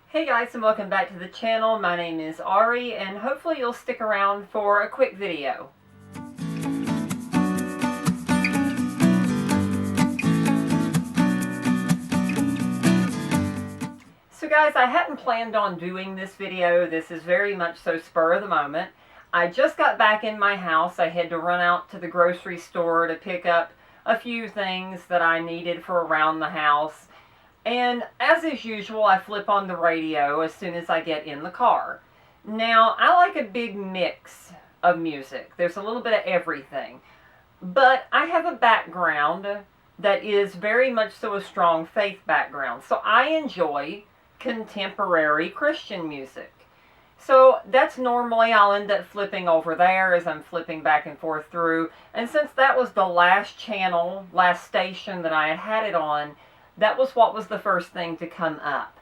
Hey guys, and welcome back to the channel. My name is Ari, and hopefully you'll stick around for a quick video. So guys, I hadn't planned on doing this video. This is very much so spur of the moment. I just got back in my house. I had to run out to the grocery store to pick up a few things that I needed for around the house. And as is usual, I flip on the radio as soon as I get in the car. Now, I like a big mix of music. There's a little bit of everything. But I have a background that is very much so a strong faith background. So I enjoy contemporary Christian music. So that's normally I'll end up flipping over there as I'm flipping back and forth through. And since that was the last channel, last station that I had it on, that was what was the first thing to come up.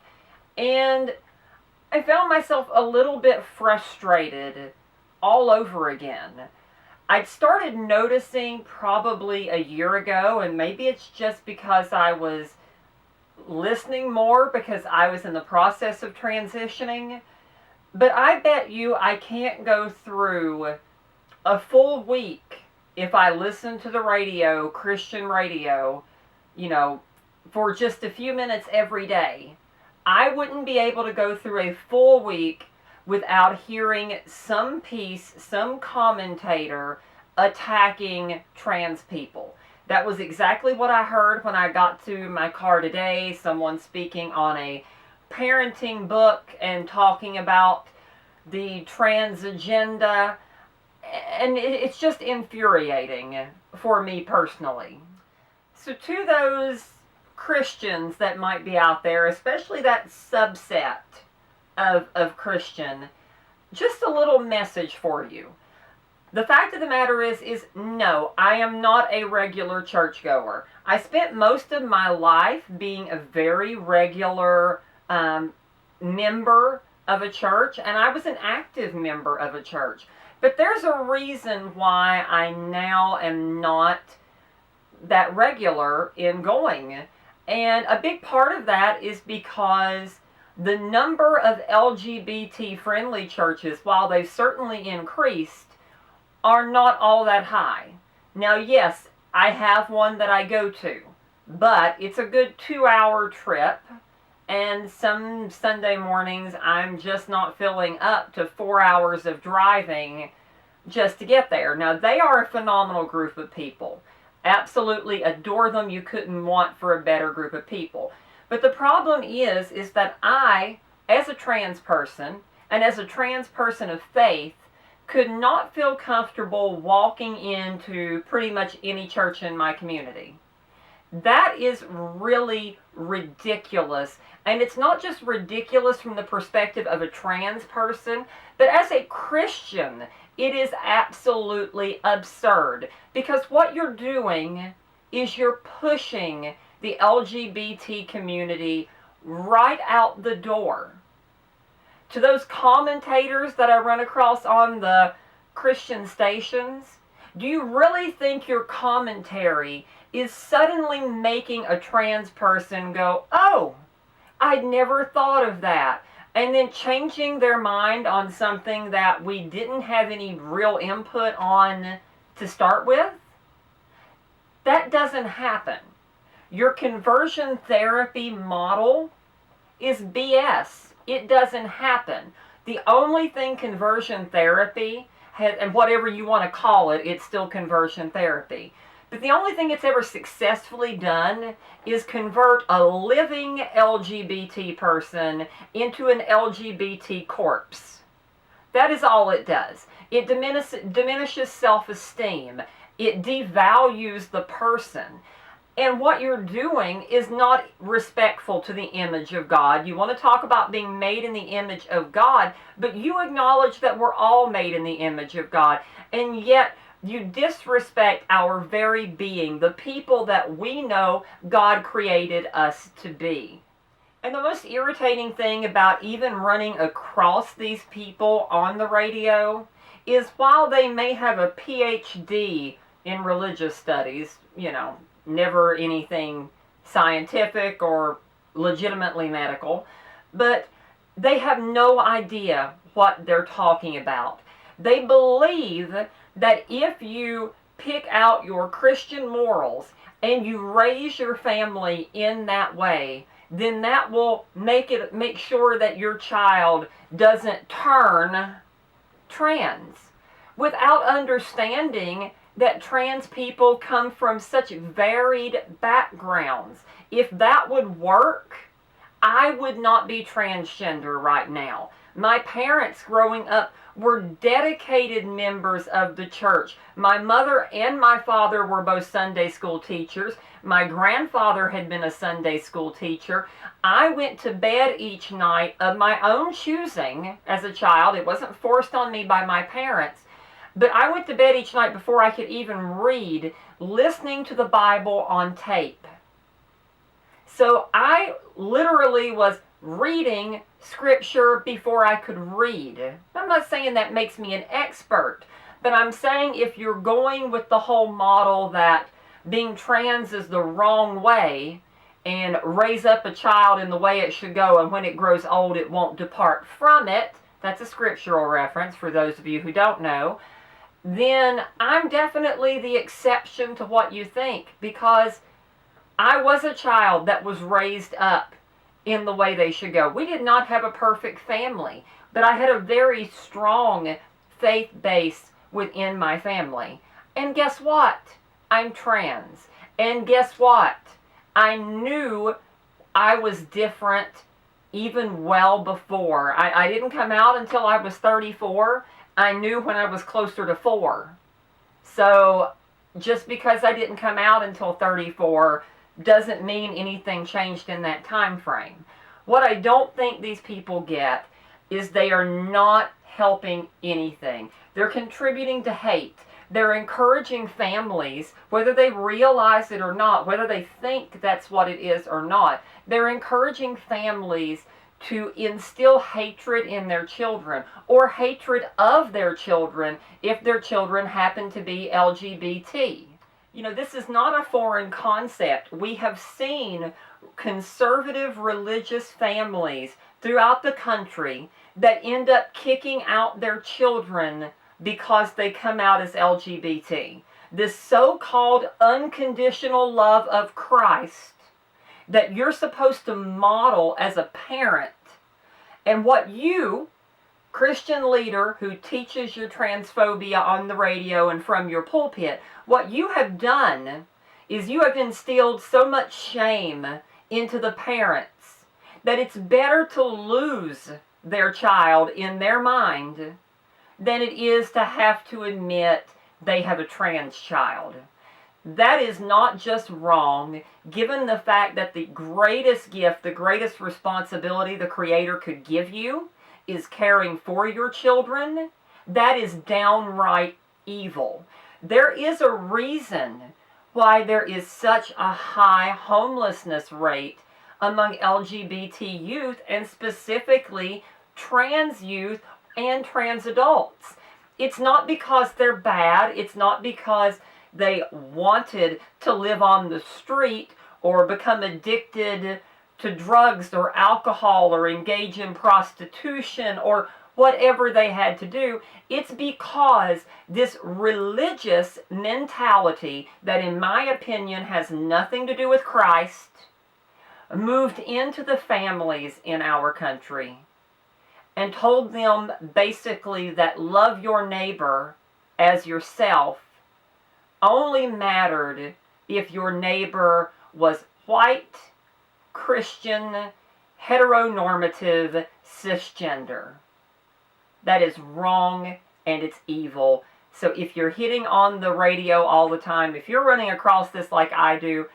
And I found myself a little bit frustrated all over again. I'd started noticing probably a year ago, and maybe it's just because I was listening more because I was in the process of transitioning, but I bet you I can't go through a full week if I listen to the radio, Christian radio, for just a few minutes every day. I wouldn't be able to go through a full week without hearing some piece, some commentator attacking trans people. That was exactly what I heard when I got to my car today. Someone speaking on a parenting book and talking about the trans agenda. And it's just infuriating for me personally. So to those Christians that might be out there, especially that subset of Christian, just a little message for you. The fact of the matter is no, I am not a regular churchgoer. I spent most of my life being a very regular member of a church, and I was an active member of a church. But there's a reason why I now am not that regular in going. And a big part of that is because the number of LGBT-friendly churches, while they've certainly increased, are not all that high. Now, yes, I have one that I go to, but it's a good 2-hour trip, and some Sunday mornings I'm just not filling up to 4 hours of driving just to get there. Now, they are a phenomenal group of people. Absolutely adore them. You couldn't want for a better group of people. But the problem is that I, as a trans person, and as a trans person of faith, could not feel comfortable walking into pretty much any church in my community. That is really ridiculous. And it's not just ridiculous from the perspective of a trans person, but as a Christian, it is absolutely absurd, because what you're doing is you're pushing the LGBT community right out the door. To those commentators that I run across on the Christian stations, do you really think your commentary is suddenly making a trans person go, "Oh, I'd never thought of that," and then changing their mind on something that we didn't have any real input on to start with? That doesn't happen. Your conversion therapy model is BS. It doesn't happen. The only thing conversion therapy has, and whatever you want to call it, it's still conversion therapy. But the only thing it's ever successfully done is convert a living LGBT person into an LGBT corpse. That is all it does. It diminishes self-esteem. It devalues the person. And what you're doing is not respectful to the image of God. You want to talk about being made in the image of God, but you acknowledge that we're all made in the image of God. And yet, you disrespect our very being, the people that we know God created us to be. And the most irritating thing about even running across these people on the radio is while they may have a PhD in religious studies, never anything scientific or legitimately medical, but They have no idea what they're talking about. They believe that if you pick out your Christian morals and you raise your family in that way, then that will make sure that your child doesn't turn trans, without understanding that trans people come from such varied backgrounds. If that would work, I would not be transgender right now. My parents growing up were dedicated members of the church. My mother and my father were both Sunday school teachers. My grandfather had been a Sunday school teacher. I went to bed each night of my own choosing as a child. It wasn't forced on me by my parents. But I went to bed each night before I could even read, listening to the Bible on tape. So I literally was reading scripture before I could read. I'm not saying that makes me an expert, but I'm saying if you're going with the whole model that being trans is the wrong way and raise up a child in the way it should go, and when it grows old it won't depart from it, that's a scriptural reference for those of you who don't know, then I'm definitely the exception to what you think, because I was a child that was raised up in the way they should go. We did not have a perfect family, but I had a very strong faith base within my family. And guess what? I'm trans. And guess what? I knew I was different even well before. I didn't come out until I was 34. I knew when I was closer to 4. So just because I didn't come out until 34 doesn't mean anything changed in that time frame. What I don't think these people get is they are not helping anything. They're contributing to hate. They're encouraging families, whether they realize it or not, whether they think that's what it is or not. They're encouraging families to instill hatred in their children, or hatred of their children if their children happen to be LGBT. You know, this is not a foreign concept. We have seen conservative religious families throughout the country that end up kicking out their children because they come out as LGBT. This so-called unconditional love of Christ that you're supposed to model as a parent, and what you, Christian leader who teaches your transphobia on the radio and from your pulpit, what you have done is you have instilled so much shame into the parents that it's better to lose their child in their mind than it is to have to admit they have a trans child. That is not just wrong, given the fact that the greatest gift, the greatest responsibility the Creator could give you is caring for your children. That is downright evil. There is a reason why there is such a high homelessness rate among LGBT youth, and specifically trans youth and trans adults. It's not because they're bad. It's not because they wanted to live on the street or become addicted to drugs or alcohol or engage in prostitution or whatever they had to do. It's because this religious mentality that, in my opinion, has nothing to do with Christ, moved into the families in our country and told them basically that love your neighbor as yourself only mattered if your neighbor was white, Christian, heteronormative, cisgender. That is wrong and it's evil. So if you're hitting on the radio all the time, if you're running across this like I do,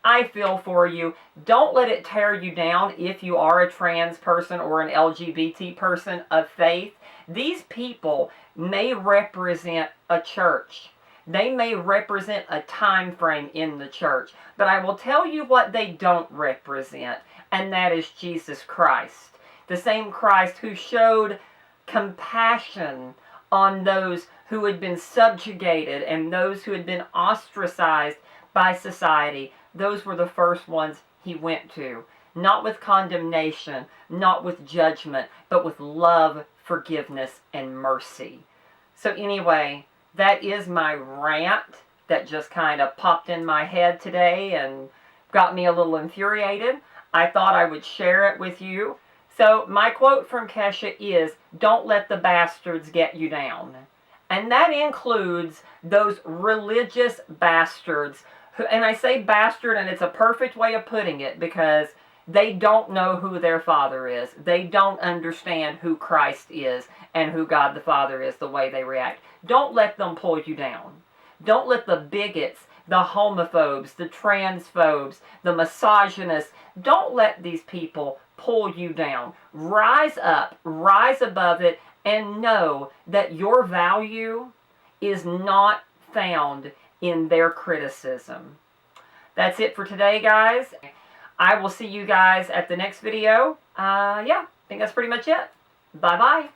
I feel for you. Don't let it tear you down if you are a trans person or an LGBT person of faith. These people may represent a church. They may represent a time frame in the church. But I will tell you what they don't represent, and that is Jesus Christ. The same Christ who showed compassion on those who had been subjugated and those who had been ostracized by society. Those were the first ones he went to. not with condemnation, not with judgment, but with love, forgiveness, and mercy. So anyway, that is my rant that just kind of popped in my head today and got me a little infuriated. I thought I would share it with you. So my quote from Kesha is, "Don't let the bastards get you down." And that includes those religious bastards who, and I say bastard, and it's a perfect way of putting it, because they don't know who their Father is. They don't understand who Christ is and who God the Father is the way they react. Don't let them pull you down. Don't let the bigots, the homophobes, the transphobes, the misogynists, don't let these people pull you down. Rise up, rise above it, and know that your value is not found in their criticism. That's it for today, guys. I will see you guys at the next video. Yeah, I think that's pretty much it. Bye-bye.